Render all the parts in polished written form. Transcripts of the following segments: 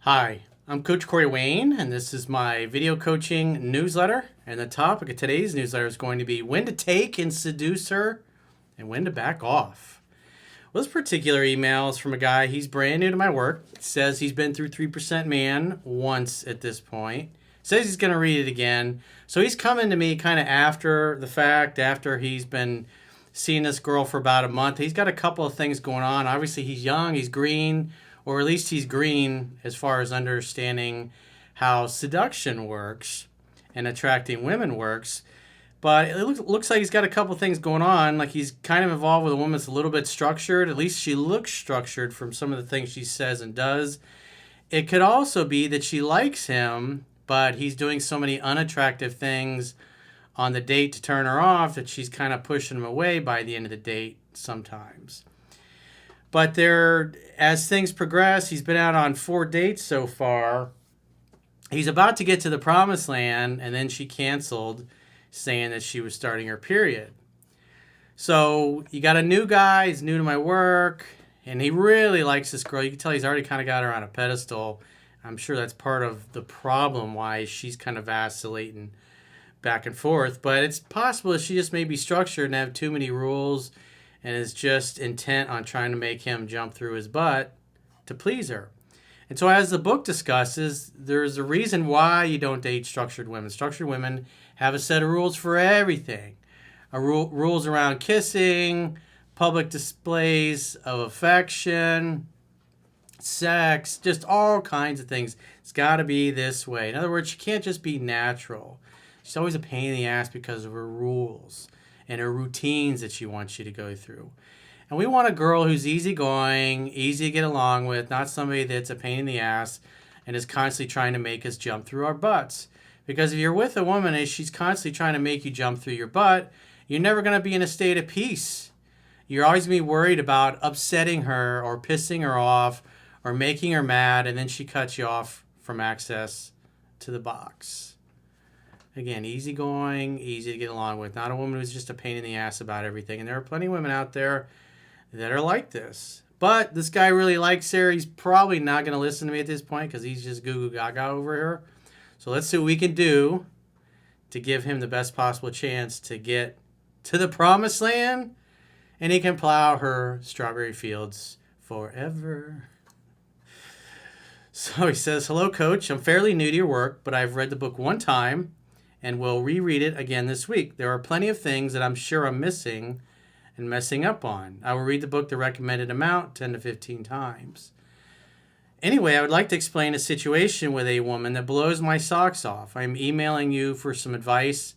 Hi, I'm Coach Corey Wayne, and this is my video coaching newsletter. And the topic of today's newsletter is going to be when to take and seduce her and when to back off. Well, this particular email is from a guy, he's brand new to my work. It says he's been through 3% Man once at this point. Says he's going to read it again. So he's coming to me kind of after the fact, after he's been seeing this girl for about a month. He's got a couple of things going on. Obviously, he's young, he's green, or at least he's green as far as understanding how seduction works and attracting women works. But it looks like he's got a couple things going on. Like he's kind of involved with a woman that's a little bit structured. At least she looks structured from some of the things she says and does. It could also be that she likes him, but he's doing so many unattractive things on the date to turn her off that she's kind of pushing him away by the end of the date sometimes. But as things progress, he's been out on 4 dates so far. He's about to get to the promised land, and then she canceled, saying that she was starting her period. So you got a new guy, he's new to my work, and he really likes this girl. You can tell he's already kind of got her on a pedestal. I'm sure that's part of the problem why she's kind of vacillating back and forth. But it's possible that she just may be structured and have too many rules and is just intent on trying to make him jump through his butt to please her. And so as the book discusses, there's a reason why you don't date structured women. Structured women have a set of rules for everything. Rules around kissing, public displays of affection, sex, just all kinds of things. It's got to be this way. In other words, she can't just be natural. She's always a pain in the ass because of her rules and her routines that she wants you to go through. And we want a girl who's easygoing, easy to get along with, not somebody that's a pain in the ass and is constantly trying to make us jump through our butts. Because if you're with a woman and she's constantly trying to make you jump through your butt, you're never going to be in a state of peace. You're always going to be worried about upsetting her or pissing her off or making her mad, and then she cuts you off from access to the box. Again, easygoing, easy to get along with. Not a woman who's just a pain in the ass about everything. And there are plenty of women out there that are like this. But this guy really likes her. He's probably not going to listen to me at this point because he's just goo goo gaga over her. So let's see what we can do to give him the best possible chance to get to the promised land. And he can plow her strawberry fields forever. So he says, "Hello, Coach. I'm fairly new to your work, but I've read the book one time and will reread it again this week. There are plenty of things that I'm sure I'm missing and messing up on. I will read the book the recommended amount, 10 to 15 times. Anyway, I would like to explain a situation with a woman that blows my socks off. I'm emailing you for some advice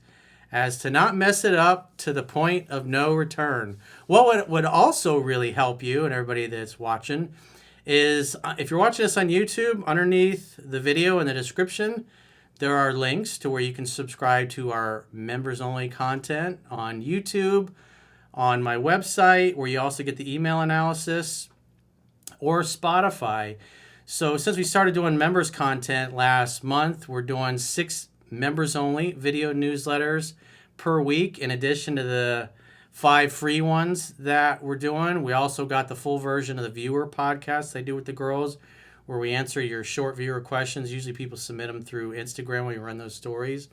as to not mess it up to the point of no return." What would also really help you and everybody that's watching is if you're watching this on YouTube, underneath the video in the description, there are links to where you can subscribe to our members-only content on YouTube, on my website, where you also get the email analysis, or Spotify. So since we started doing members content last month, we're doing 6 members-only video newsletters per week, in addition to the 5 free ones that we're doing. We also got the full version of the viewer podcast I do with the girls, where we answer your short viewer questions. Usually people submit them through Instagram when we run those stories.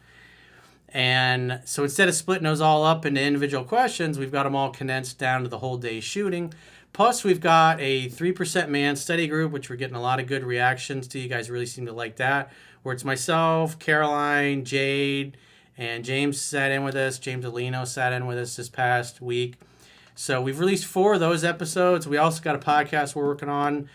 And so instead of splitting those all up into individual questions, we've got them all condensed down to the whole day shooting. Plus, we've got a 3% Man study group, which we're getting a lot of good reactions to. You guys really seem to like that, where it's myself, Caroline, Jade, and James sat in with us. James Alino sat in with us this past week. So we've released 4 of those episodes. We also got a podcast we're working on,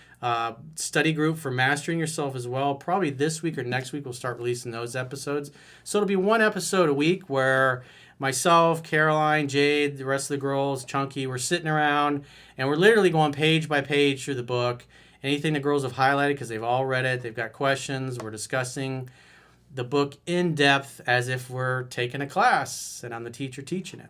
study group for mastering yourself as well. Probably this week or next week we'll start releasing those episodes. So it'll be 1 episode a week where myself, Caroline, Jade, the rest of the girls, Chunky, we're sitting around and we're literally going page by page through the book. Anything the girls have highlighted because they've all read it, they've got questions, we're discussing the book in depth as if we're taking a class and I'm the teacher teaching it.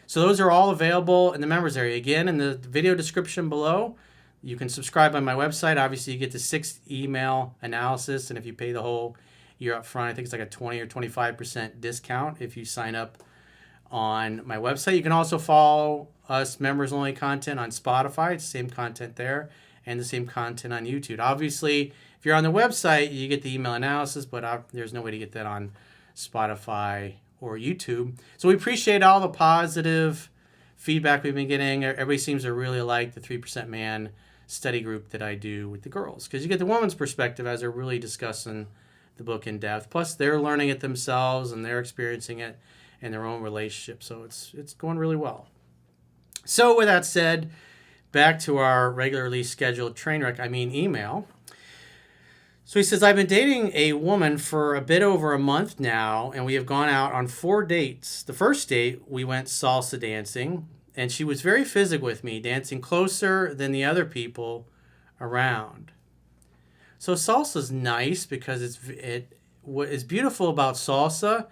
So those are all available in the members area. Again, in the video description below, you can subscribe on my website. Obviously, you get the 6 email analysis, and if you pay the whole year up front, I think it's like a 20 or 25% discount if you sign up on my website. You can also follow us members-only content on Spotify. It's the same content there and the same content on YouTube. Obviously, if If you're on the website, you get the email analysis, but there's no way to get that on Spotify or YouTube. So we appreciate all the positive feedback we've been getting. Everybody seems to really like the 3% Man study group that I do with the girls, because you get the woman's perspective as they're really discussing the book in depth. Plus, they're learning it themselves and they're experiencing it in their own relationship. So it's going really well. So with that said, back to our regularly scheduled email. So he says, I've been dating a woman for a bit over a month now, and we have gone out on 4 dates. The first date, we went salsa dancing, and she was very physical with me, dancing closer than the other people around. So salsa's nice because what is beautiful about salsa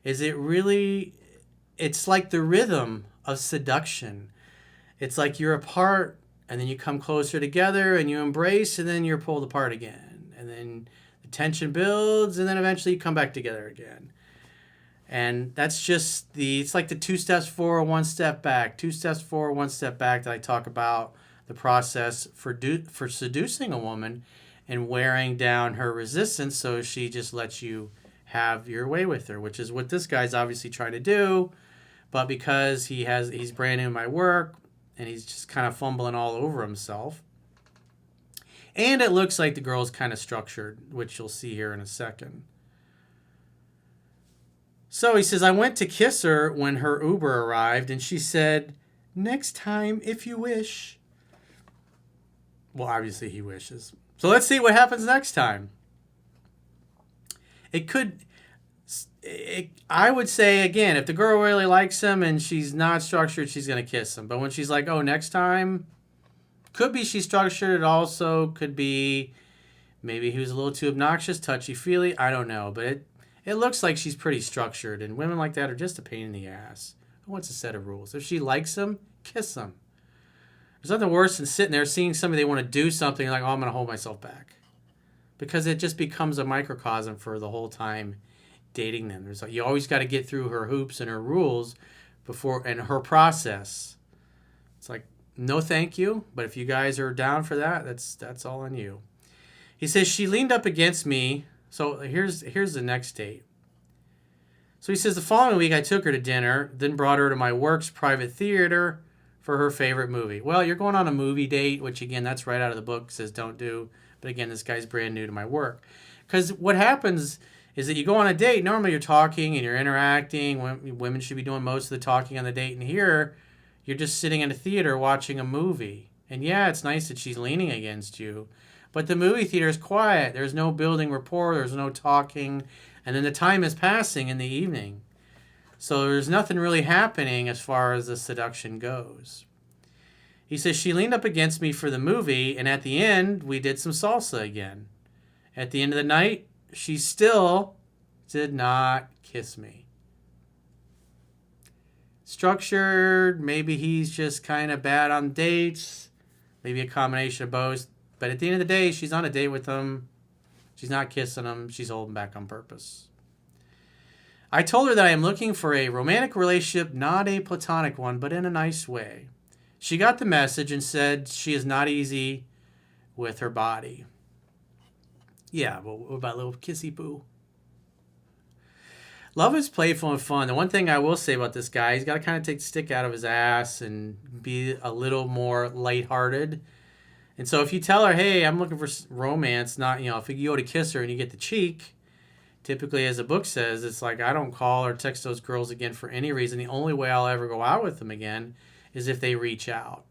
is it's like the rhythm of seduction. It's like you're apart, and then you come closer together, and you embrace, and then you're pulled apart again. And then the tension builds, and then eventually you come back together again. And that's just it's like the 2 steps forward, 1 step back, 2 steps forward, 1 step back that I talk about the process for seducing a woman and wearing down her resistance so she just lets you have your way with her, which is what this guy's obviously trying to do. But because he's brand new in my work and he's just kind of fumbling all over himself. And it looks like the girl's kind of structured, which you'll see here in a second. So he says, I went to kiss her when her Uber arrived, and she said, next time, if you wish. Well, obviously he wishes. So let's see what happens next time. I would say, again, if the girl really likes him and she's not structured, she's going to kiss him. But when she's like, oh, next time... Could be she's structured. It also could be maybe he was a little too obnoxious, touchy-feely. I don't know. But it looks like she's pretty structured. And women like that are just a pain in the ass. Who wants a set of rules? If she likes him, kiss him. There's nothing worse than sitting there seeing somebody they want to do something. You're like, oh, I'm going to hold myself back. Because it just becomes a microcosm for the whole time dating them. You always got to get through her hoops and her rules and her process. It's like, no thank you, but if you guys are down for that, that's all on you. He says, she leaned up against me. So here's the next date. So he says, the following week I took her to dinner, then brought her to my work's private theater for her favorite movie. Well, you're going on a movie date, which again, that's right out of the book, says don't do. But again, this guy's brand new to my work. Because what happens is that you go on a date, normally you're talking and you're interacting. Women should be doing most of the talking on the date. And here, you're just sitting in a theater watching a movie. And yeah, it's nice that she's leaning against you. But the movie theater is quiet. There's no building rapport. There's no talking. And then the time is passing in the evening. So there's nothing really happening as far as the seduction goes. He says, she leaned up against me for the movie. And at the end, we did some salsa again. At the end of the night, she still did not kiss me. Structured, maybe he's just kind of bad on dates, maybe a combination of both. But at the end of the day, she's on a date with him. She's not kissing him. She's holding back on purpose. I told her that I am looking for a romantic relationship, not a platonic one, but in a nice way. She got the message and said she is not easy with her body. Yeah, but what about a little kissy poo? Love is playful and fun. The one thing I will say about this guy, he's got to kind of take the stick out of his ass and be a little more lighthearted. And so if you tell her, hey, I'm looking for romance, not, if you go to kiss her and you get the cheek, typically, as the book says, it's like I don't call or text those girls again for any reason. The only way I'll ever go out with them again is if they reach out.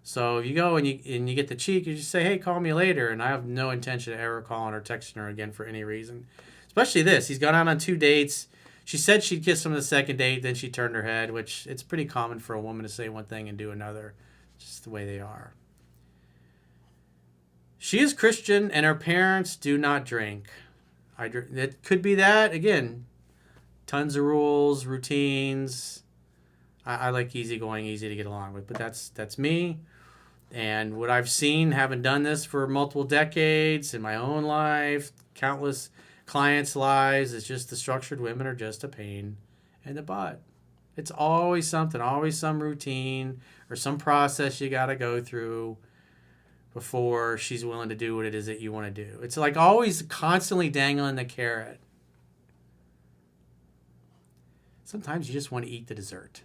So if you go and you get the cheek, you just say, hey, call me later. And I have no intention of ever calling or texting her again for any reason. Especially this. He's gone out on 2 dates. She said she'd kiss him on the second date, then she turned her head, which it's pretty common for a woman to say one thing and do another. Just the way they are. She is Christian and her parents do not drink. It could be that. Again, tons of rules, routines. I like easygoing, easy to get along with, but that's me. And what I've seen, having done this for multiple decades in my own life, countless clients' lives, is just the structured women are just a pain in the butt. It's always something, always some routine or some process you got to go through. before she's willing to do what it is that you want to do. It's like always constantly dangling the carrot. Sometimes you just want to eat the dessert.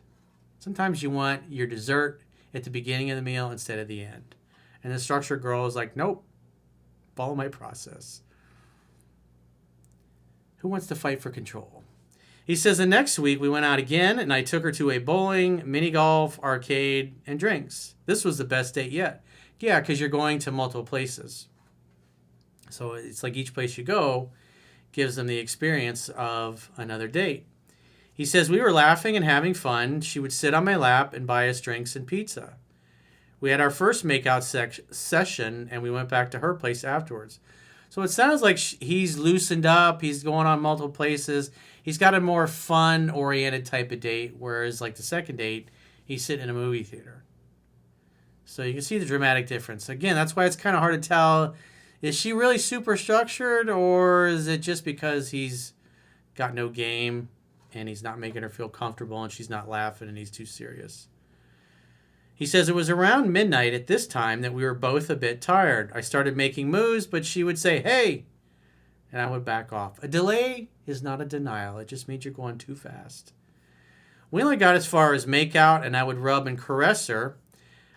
Sometimes you want your dessert at the beginning of the meal instead of the end. And the structured girl is like, nope, follow my process. Who wants to fight for control? He says, the next week we went out again and I took her to a bowling, mini golf, arcade, and drinks. This was the best date yet. Yeah, because you're going to multiple places. So it's like each place you go gives them the experience of another date. He says, we were laughing and having fun. She would sit on my lap and buy us drinks and pizza. We had our first makeout session and we went back to her place afterwards. So it sounds like he's loosened up. He's going on multiple places. He's got a more fun-oriented type of date, whereas like the second date, he's sitting in a movie theater. So you can see the dramatic difference. Again, that's why it's kind of hard to tell, is she really super structured or is it just because he's got no game and he's not making her feel comfortable and she's not laughing and he's too serious? He says it was around midnight at this time that we were both a bit tired. I started making moves, but she would say, hey, and I would back off. A delay is not a denial. It just means you're going too fast. We only got as far as makeout, and I would rub and caress her.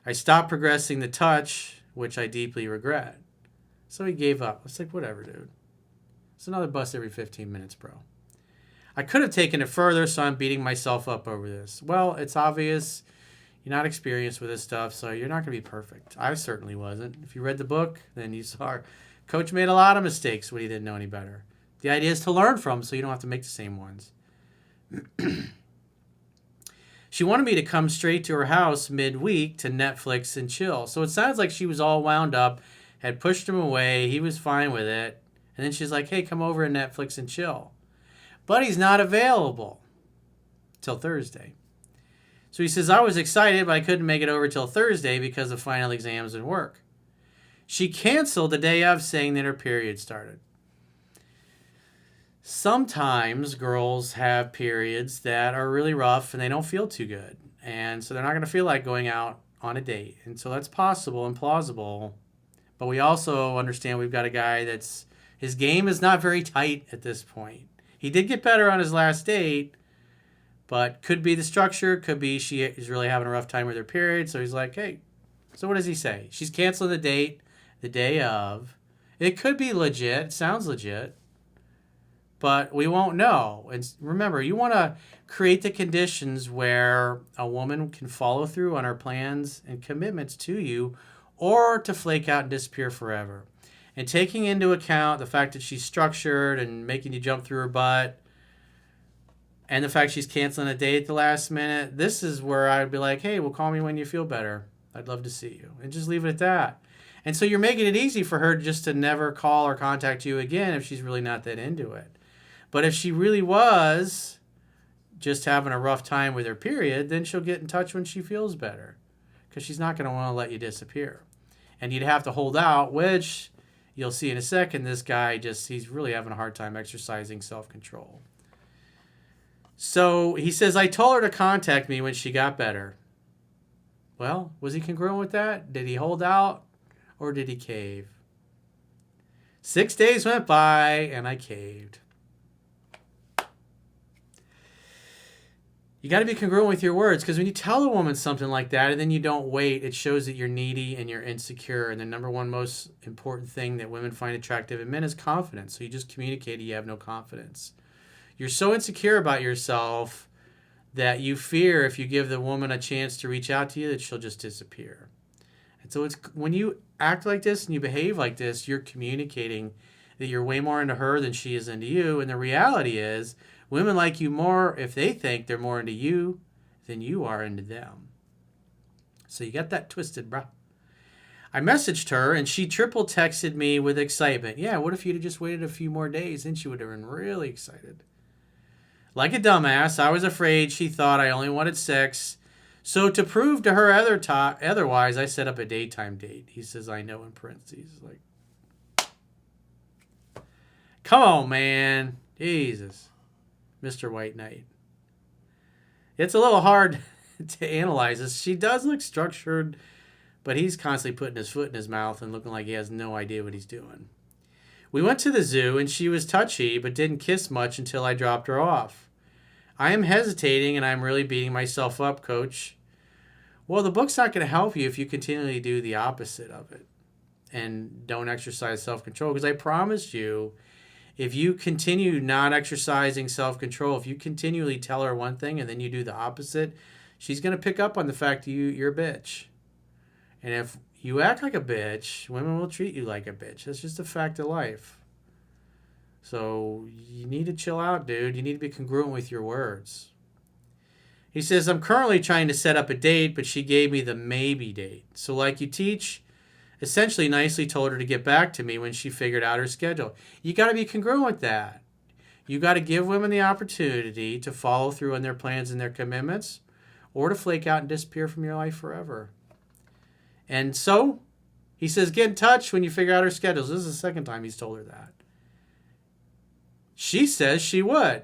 I stopped progressing the touch, which I deeply regret. So he gave up. It's like, whatever, dude. It's another bus every 15 minutes, bro. I could have taken it further, so I'm beating myself up over this. Well, it's obvious you're not experienced with this stuff, so you're not going to be perfect. I certainly wasn't. If you read the book, then you saw Coach made a lot of mistakes when he didn't know any better. The idea is to learn from so you don't have to make the same ones. She wanted me to come straight to her house midweek to Netflix and chill. So it sounds like she was all wound up, had pushed him away. He was fine with it. And then she's like, hey, come over and Netflix and chill. But he's not available till Thursday. So he says, I was excited, but I couldn't make it over till Thursday because of final exams and work. She canceled the day of, saying that her period started. Sometimes girls have periods that are really rough and they don't feel too good. And so they're not going to feel like going out on a date. And so that's possible and plausible. But we also understand we've got a guy that's, his game is not very tight at this point. He did get better on his last date, but could be the structure, could be she is really having a rough time with her period. So he's like, hey, so what does he say? She's canceling the date the day of. It could be legit, sounds legit, but we won't know. And remember, you want to create the conditions where a woman can follow through on her plans and commitments to you, or to flake out and disappear forever. And taking into account the fact that she's structured and making you jump through her butt, and the fact she's canceling a date at the last minute, this is where I'd be like, hey, well, call me when you feel better. I'd love to see you. And just leave it at that. And so you're making it easy for her just to never call or contact you again if she's really not that into it. But if she really was just having a rough time with her period, then she'll get in touch when she feels better, because she's not going to want to let you disappear. And you'd have to hold out, which you'll see in a second. This guy he's really having a hard time exercising self-control. So he says, I told her to contact me when she got better. Well, was he congruent with that? Did he hold out or did he cave? 6 days went by and I caved. You got to be congruent with your words, because when you tell a woman something like that and then you don't wait, it shows that you're needy and you're insecure. And the number one most important thing that women find attractive in men is confidence. So you just communicated you have no confidence. You're so insecure about yourself that you fear if you give the woman a chance to reach out to you that she'll just disappear. And so it's when you act like this and you behave like this, you're communicating that you're way more into her than she is into you. And the reality is, women like you more if they think they're more into you than you are into them. So you got that twisted, bruh. I messaged her and she triple texted me with excitement. Yeah, what if you'd have just waited a few more days? Then she would have been really excited. Like a dumbass, I was afraid she thought I only wanted sex. So to prove to her otherwise, I set up a daytime date. He says, I know, in parentheses. Like, come on, man. Jesus. Mr. White Knight. It's a little hard to analyze this. She does look structured, But he's constantly putting his foot in his mouth and looking like he has no idea what he's doing. We went to the zoo and she was touchy but didn't kiss much until I dropped her off. I am hesitating and I'm really beating myself up, coach. Well, the book's not going to help you if you continually do the opposite of it and don't exercise self-control. Because I promise you, if you continue not exercising self-control, if you continually tell her one thing and then you do the opposite, she's going to pick up on the fact that you're a bitch. And if you act like a bitch, women will treat you like a bitch. That's just a fact of life. So you need to chill out, dude. You need to be congruent with your words. He says, I'm currently trying to set up a date, but she gave me the maybe date. So like you teach, essentially nicely told her to get back to me when she figured out her schedule. You got to be congruent with that. You got to give women the opportunity to follow through on their plans and their commitments, or to flake out and disappear from your life forever. And so, he says, get in touch when you figure out her schedules. This is the second time he's told her that. She says she would.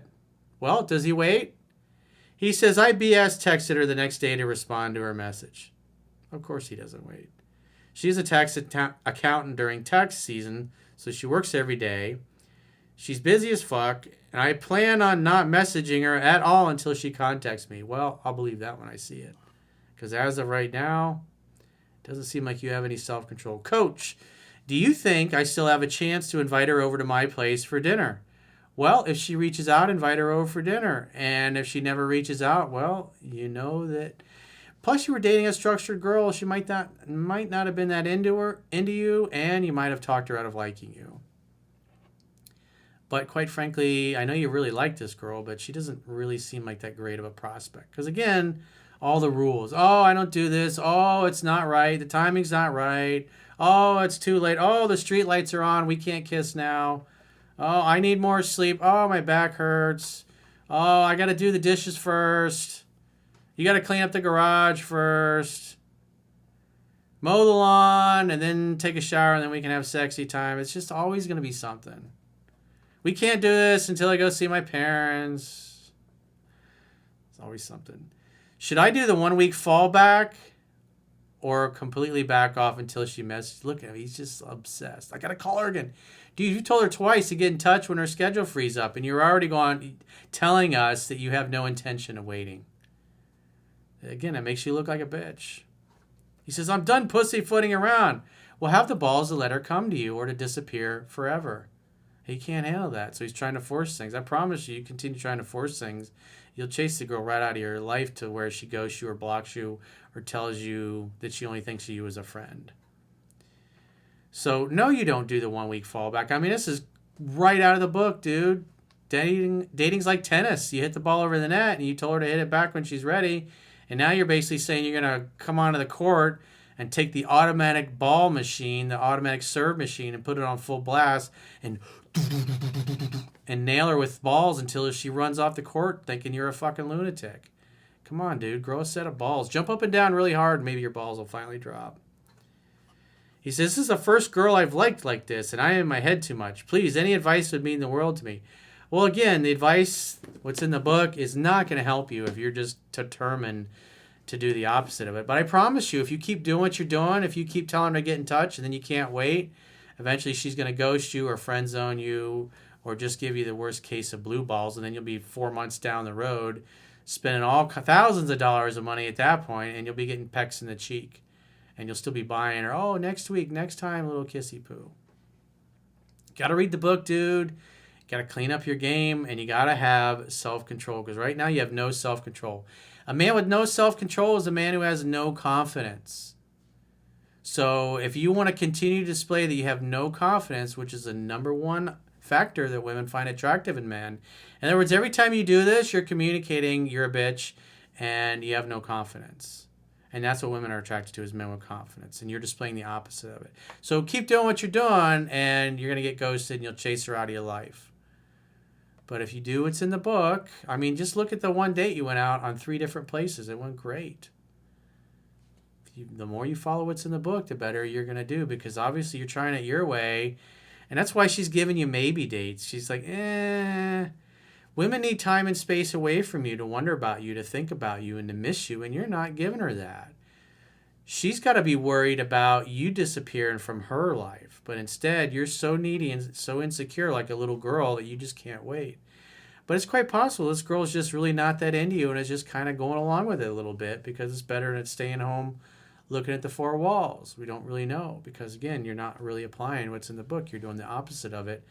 Well, does he wait? He says, I BS texted her the next day to respond to her message. Of course he doesn't wait. She's a tax accountant during tax season, so she works every day. She's busy as fuck, and I plan on not messaging her at all until she contacts me. Well, I'll believe that when I see it. Because as of right now, it doesn't seem like you have any self-control. Coach, do you think I still have a chance to invite her over to my place for dinner? Well, if she reaches out, invite her over for dinner. And if she never reaches out, well, you know that. Plus, you were dating a structured girl. She might not have been that into you, and you might have talked her out of liking you. But quite frankly, I know you really like this girl, but she doesn't really seem like that great of a prospect. Because again, all the rules. Oh, I don't do this. Oh, it's not right. The timing's not right. Oh, it's too late. Oh, the street lights are on. We can't kiss now. Oh, I need more sleep. Oh, my back hurts. Oh, I got to do the dishes first. You got to clean up the garage first. Mow the lawn and then take a shower and then we can have sexy time. It's just always going to be something. We can't do this until I go see my parents. It's always something. Should I do the 1 week fallback or completely back off until she messages? Look at him. He's just obsessed. I got to call her again. Dude, you told her twice to get in touch when her schedule frees up, and you're already telling us that you have no intention of waiting. Again, it makes you look like a bitch. He says, I'm done pussyfooting around. Well, have the balls to let her come to you or to disappear forever. He can't handle that, so he's trying to force things. I promise you, continue trying to force things, you'll chase the girl right out of your life to where she ghosts you or blocks you or tells you that she only thinks of you as a friend. So, no, you don't do the 1 week fallback. I mean, this is right out of the book, dude. Dating's like tennis. You hit the ball over the net, and you told her to hit it back when she's ready. And now you're basically saying you're going to come onto the court and take the automatic ball machine, the automatic serve machine, and put it on full blast and nail her with balls until she runs off the court thinking you're a fucking lunatic. Come on, dude. Grow a set of balls. Jump up and down really hard, and maybe your balls will finally drop. He says, this is the first girl I've liked like this, and I am in my head too much. Please, any advice would mean the world to me. Well, again, the advice, what's in the book, is not going to help you if you're just determined to do the opposite of it. But I promise you, if you keep doing what you're doing, if you keep telling her to get in touch and then you can't wait, eventually she's going to ghost you or friend zone you or just give you the worst case of blue balls, and then you'll be 4 months down the road spending thousands of dollars of money at that point, and you'll be getting pecks in the cheek. And you'll still be buying her, oh, next week, next time, little kissy poo. Got to read the book, dude. Got to clean up your game, and you got to have self-control, because right now you have no self-control. A man with no self-control is a man who has no confidence. So if you want to continue to display that you have no confidence, which is the number one factor that women find attractive in men. In other words, every time you do this, you're communicating you're a bitch and you have no confidence. And that's what women are attracted to, is men with confidence. And you're displaying the opposite of it. So keep doing what you're doing, and you're going to get ghosted, and you'll chase her out of your life. But if you do what's in the book, I mean, just look at the one date you went out on 3 different places. It went great. The more you follow what's in the book, the better you're going to do, because obviously you're trying it your way. And that's why she's giving you maybe dates. She's like, Women need time and space away from you to wonder about you, to think about you, and to miss you, and you're not giving her that. she's got to be worried about you disappearing from her life. But instead, you're so needy and so insecure like a little girl that you just can't wait. But it's quite possible this girl's just really not that into you and is just kind of going along with it a little bit because it's better than staying home looking at the four walls. We don't really know because, again, you're not really applying what's in the book. You're doing the opposite of it,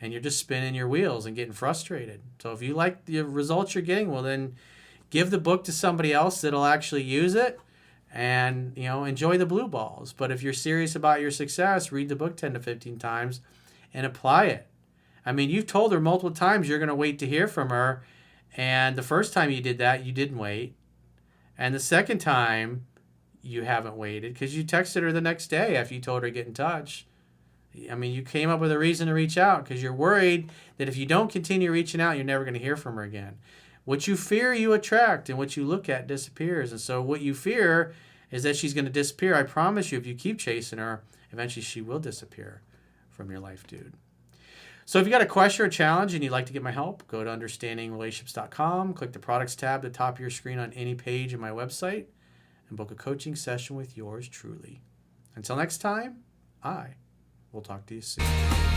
and you're just spinning your wheels and getting frustrated. So if you like the results you're getting, well, then give the book to somebody else that'll actually use it and, enjoy the blue balls. But if you're serious about your success, read the book 10 to 15 times and apply it. I mean, you've told her multiple times you're going to wait to hear from her, and the first time you did that, you didn't wait. And the second time, you haven't waited because you texted her the next day after you told her to get in touch. I mean, you came up with a reason to reach out because you're worried that if you don't continue reaching out, you're never going to hear from her again. What you fear, you attract, and what you look at disappears. And so what you fear is that she's going to disappear. I promise you, if you keep chasing her, eventually she will disappear from your life, dude. So if you got a question or a challenge and you'd like to get my help, go to understandingrelationships.com, click the products tab at the top of your screen on any page of my website, and book a coaching session with yours truly. Until next time, I will talk to you soon.